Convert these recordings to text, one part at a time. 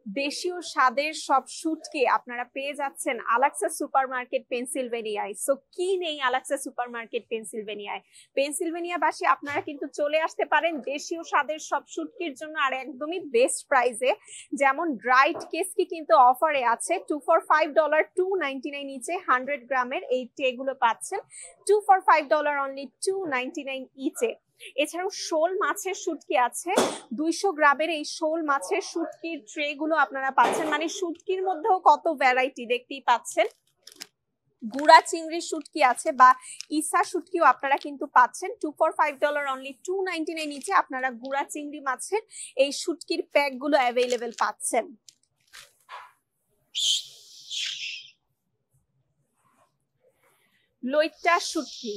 দেশীয় স্বাদের সব শুটকি আপনারা পেয়ে যাচ্ছেন আলাক্সা সুপারমার্কেট পেনসিলভেনিয়ায়। সো কি নেই আলাক্সা সুপারমার্কেট পেনসিলভেনিয়ায়? পেনসিলভেনিয়াবাসী আপনারা কিন্তু চলে আসতে পারেন দেশীয় স্বাদের সব শুটকির জন্য আর একদমই বেস্ট প্রাইসে। যেমন ড্রাইড কেসকি কিন্তু অফারে আছে 2 for $5, $2.99 ইচে 100 গ্রামের এই ট্রেগুলো পাচ্ছেন 2 for $5 অনলি, $2.99 ইচে। এছাড়াও শোল মাছের শুটকি আছে 200 গ্রামের, এই শোল মাছের শুটকির ট্রে গুলো আপনারা পাচ্ছেন। মানে শুটকির মধ্যেও কত ভ্যারাইটি দেখতেই পাচ্ছেন। গুড়া চিংড়ি শুটকি আছে বা ইসা শুটকিও আপনারা কিন্তু পাচ্ছেন 2 for $5 অনলি, $2.99 নিচে আপনারা গুড়া চিংড়ি মাছের এই শুটকির প্যাক গুলো অ্যাভেলেবেল পাচ্ছেন। লইট্টা শুটকি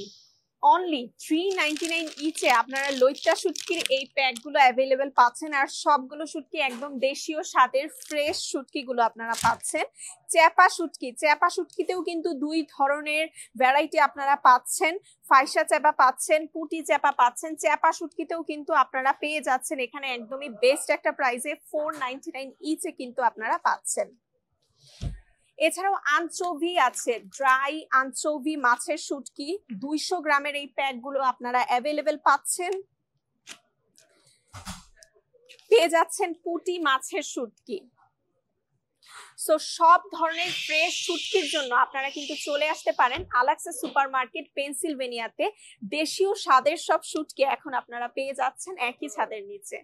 অনলি $3.99 ইচে আপনারা লইট্টা শুটকির এই প্যাক গুলো অ্যাভেলেবেল পাচ্ছেন। আর সবগুলো শুটকি একদম দেশীয় স্বাদের ফ্রেশ শুটকি গুলো আপনারা পাচ্ছেন। চ্যাপা শুটকি, চ্যাপা শুটকিতেও কিন্তু দুই ধরনের ভ্যারাইটি আপনারা পাচ্ছেন, ফাইসা চ্যাপা পাচ্ছেন, পুটি চ্যাপা পাচ্ছেন। চ্যাপা শুটকিতেও কিন্তু আপনারা পেয়ে যাচ্ছেন এখানে একদমই বেস্ট একটা প্রাইসে $4.99 ইচে কিন্তু আপনারা পাচ্ছেন। এছাড়াও আনচোভি আছে, ড্রাই আনচোভি মাছের শুটকি 200 গ্রামের এই প্যাক গুলো আপনারা অ্যাভেলেবেল পাচ্ছেন। পেয়ে যাচ্ছেন পুটি মাছের শুটকি। সো সব ধরনের ফ্রেশ শুটকির জন্য আপনারা কিন্তু চলে আসতে পারেন আলাক্সা সুপারমার্কেট পেনসিলভেনিয়াতে। দেশীয় স্বাদের সব শুটকি এখন আপনারা পেয়ে যাচ্ছেন একই ছাদের নিচে।